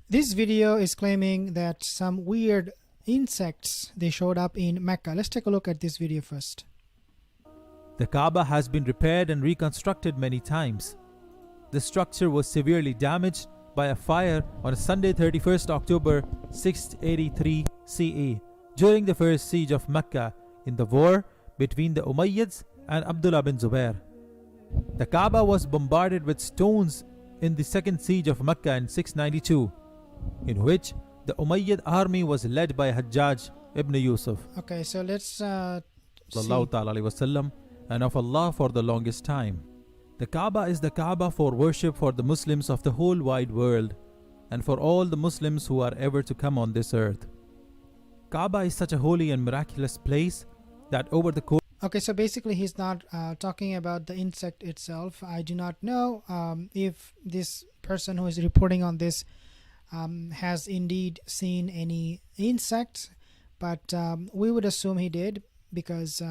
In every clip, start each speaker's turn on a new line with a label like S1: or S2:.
S1: This video is claiming that some weird insects they showed up in Mecca. Let's take a look at this video first.
S2: The Kaaba has been repaired and reconstructed many times. The structure was severely damaged by a fire on Sunday 31st October 683 CE during the first siege of Mecca in the war between the Umayyads and Abdullah bin Zubair. The Kaaba was bombarded with stones in the second siege of Mecca in 692, in which the Umayyad army was led by Hajjaj ibn Yusuf
S1: Okay, so let's see.
S2: Sallallahu ta'ala alayhi wasallam, and of Allah for the longest time. The Kaaba is the Kaaba for worship for the Muslims of the whole wide world and for all the Muslims who are ever to come on this earth. Kaaba is such a holy and miraculous place that over the course
S1: Okay, so basically he's not talking about the insect itself. I do not know if this person who is reporting on this has indeed seen any insects, but we would assume he did because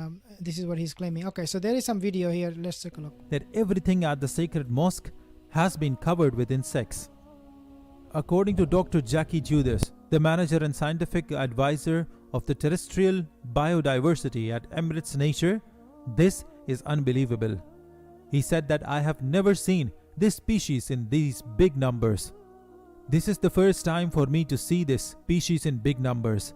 S1: this is what he's claiming. Okay, so there is some video here. Let's take a look.
S2: that everything at the sacred mosque has been covered with insects. According to Dr. Jackie Judas, the manager and scientific advisor of the terrestrial biodiversity at Emirates Nature, this is unbelievable. He said that I have never seen this species in these big numbers. This is the first time for me to see this species in big numbers.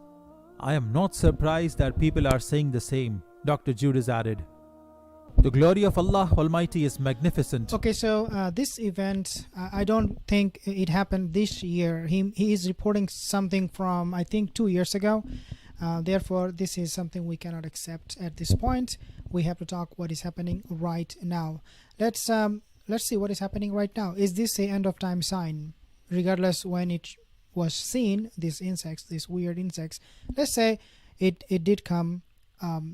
S2: I am not surprised that people are saying the same, Dr. Judas added. The glory of Allah Almighty is magnificent.
S1: Okay, so this event, I don't think it happened this year. He is reporting something from, I think, 2 years ago. Therefore, this is something we cannot accept at this point. We have to talk what is happening right now. Let's see what is happening right now. Is this a end of time sign? Regardless when it was seen, these insects, these weird insects, let's say it did come.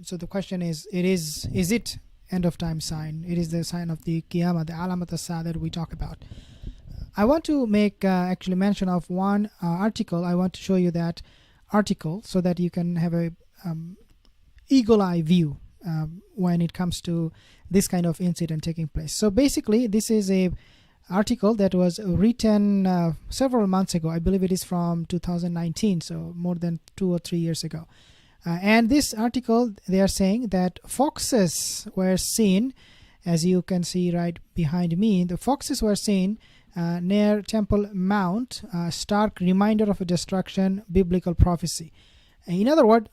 S1: So the question is it end of time sign? It is the sign of the Qiyamah, the Alamat as-Sa that we talk about. I want to make actually mention of one article. I want to show you that article so that you can have a eagle eye view when it comes to this kind of incident taking place. So basically this is a article that was written several months ago. I believe it is from 2019, so more than 2 or 3 years ago. And this article, they are saying that foxes were seen, as you can see right behind me. The foxes were seen near Temple Mount, a stark reminder of a destruction, biblical prophecy. In other words,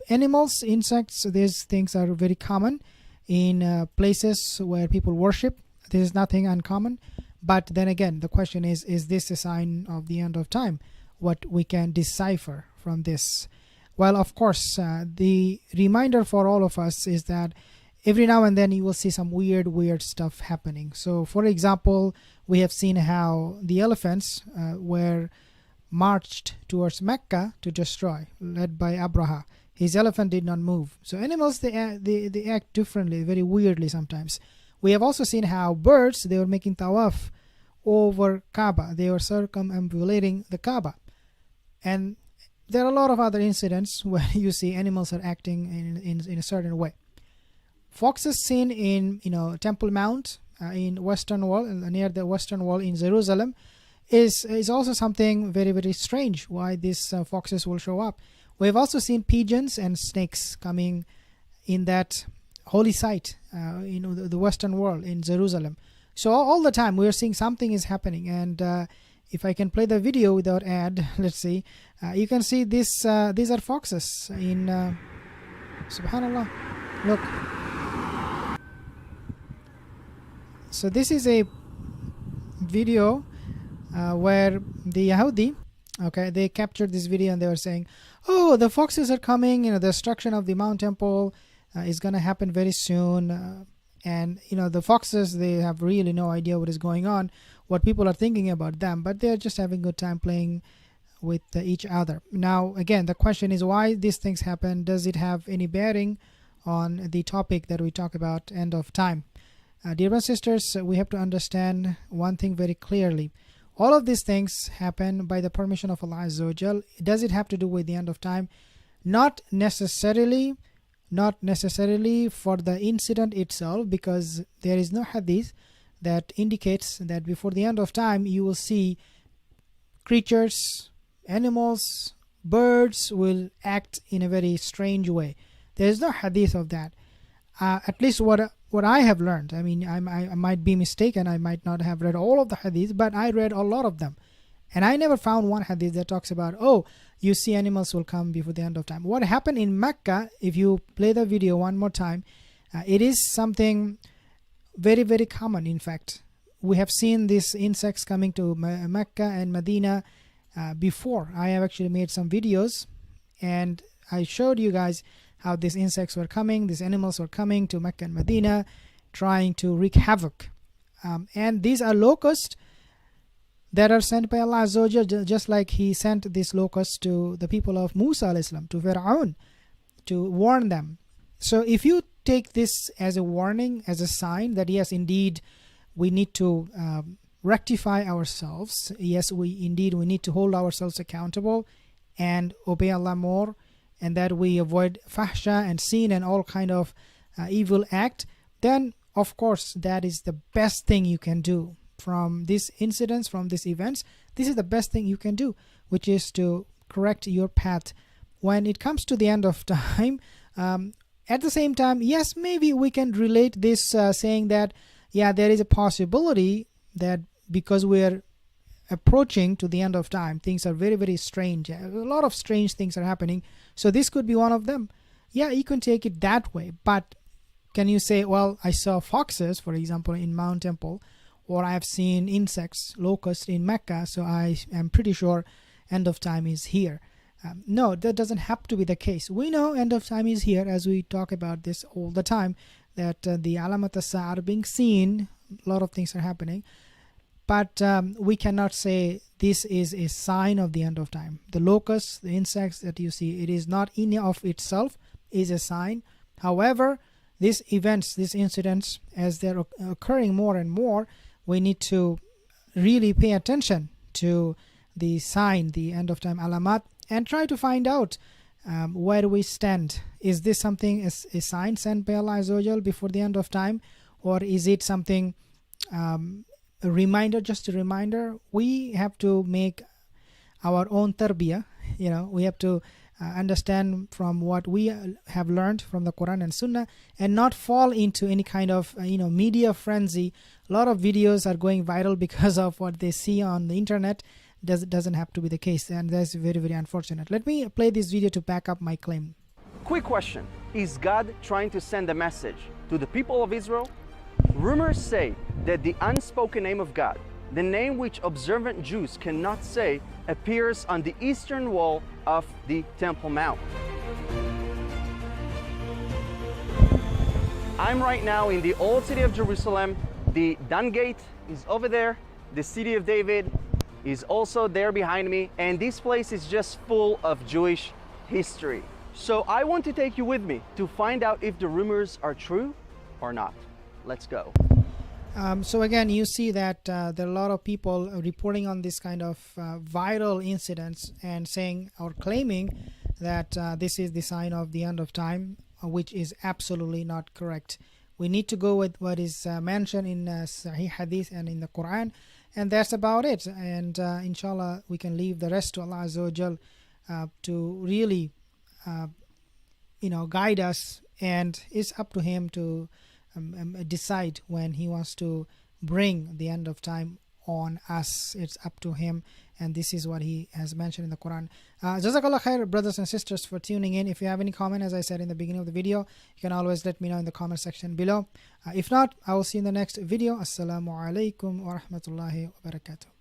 S1: animals, insects, these things are very common in places where people worship. This is nothing uncommon. But then again, the question is this a sign of the end of time? What we can decipher from this? Well, of course, the reminder for all of us is that every now and then you will see some weird stuff happening. So, for example, we have seen how the elephants were marched towards Mecca to destroy, led by Abraha. His elephant did not move. So animals, they act differently, very weirdly sometimes. We have also seen how birds, they were making tawaf over Kaaba. They were circumambulating the Kaaba. And there are a lot of other incidents where you see animals are acting in a certain way. Foxes seen in Temple Mount in Western Wall, near the Western Wall in Jerusalem, is also something very strange. Why these foxes will show up? We have also seen pigeons and snakes coming in that holy site, the Western Wall in Jerusalem. So all the time we are seeing something is happening. And if I can play the video without ad, let's see. You can see this. These are foxes in Subhanallah. Look. So this is a video where the Yahudi, okay, they captured this video and they were saying, "Oh, the foxes are coming. The destruction of the Mount Temple is going to happen very soon." And the foxes, they have really no idea what is going on, what people are thinking about them, but they're just having a good time playing with each other. Now, again, the question is why these things happen. Does it have any bearing on the topic that we talk about, end of time? Dear brothers and sisters, we have to understand one thing very clearly. All of these things happen by the permission of Allah Azza wa Jal. Does it have to do with the end of time? Not necessarily for the incident itself, because there is no hadith that indicates that before the end of time you will see creatures, animals, birds will act in a very strange way. There is no hadith of that. At least what I have learned. I mean, I might be mistaken. I might not have read all of the hadith, but I read a lot of them. And I never found one hadith that talks about, oh, you see animals will come before the end of time. What happened in Mecca, if you play the video one more time, it is something very, very common. In fact, we have seen these insects coming to Mecca and Medina before. I have actually made some videos and I showed you guys how these insects were coming, these animals were coming to Mecca and Medina, trying to wreak havoc. And these are locusts that are sent by Allah Azza wa Jal, just like He sent these locusts to the people of Musa alayhi salam, to Fir'aun, to warn them. So if you take this as a warning, as a sign that yes, indeed, we need to rectify ourselves. Yes, we need to hold ourselves accountable and obey Allah more, and that we avoid fahsha and sin and all kind of evil act, then of course that is the best thing you can do. From these incidents, from these events, this is the best thing you can do, which is to correct your path. When it comes to the end of time, at the same time, yes, maybe we can relate this saying that, yeah, there is a possibility that because we're approaching to the end of time, things are very, very strange. A lot of strange things are happening. So this could be one of them. Yeah, you can take it that way. But can you say, well, I saw foxes, for example, in Mount Temple, or I have seen insects, locusts in Mecca, so I am pretty sure end of time is here. No, that doesn't have to be the case. We know end of time is here, as we talk about this all the time, that the alamat as-sa'a are being seen, a lot of things are happening. But we cannot say this is a sign of the end of time. The locusts, the insects that you see, it is not in of itself is a sign. However, these events, these incidents, as they're occurring more and more, we need to really pay attention to the sign, the end of time alamat, and try to find out where do we stand. Is this something, a sign sent by Allah Azza wa Jal before the end of time, or is it something a reminder, just a reminder? We have to make our own tarbiyah. We have to understand from what we have learned from the Quran and Sunnah, and not fall into any kind of media frenzy. A lot of videos are going viral because of what they see on the internet. Doesn't have to be the case, and that's very, very unfortunate. Let me play this video to back up my claim.
S3: Quick question: is God trying to send a message to the people of Israel? Rumors say that the unspoken name of God, the name which observant Jews cannot say, appears on the eastern wall of the Temple Mount. I'm right now in the old city of Jerusalem. The Dung Gate is over there. The city of David is also there behind me. And this place is just full of Jewish history. So I want to take you with me to find out if the rumors are true or not. Let's go.
S1: So again, you see that there are a lot of people reporting on this kind of viral incidents and saying or claiming that this is the sign of the end of time, which is absolutely not correct. We need to go with what is mentioned in Sahih Hadith and in the Quran, and that's about it. And inshallah, we can leave the rest to Allah Azza wa Jal to really, guide us, and it's up to Him to decide when He wants to bring the end of time on us. It's up to Him, and this is what He has mentioned in the Quran. Jazakallah khair, brothers and sisters, for tuning in. If you have any comment, as I said in the beginning of the video, you can always let me know in the comment section below. If not, I will see you in the next video. Assalamu alaikum wa rahmatullahi wa barakatuh.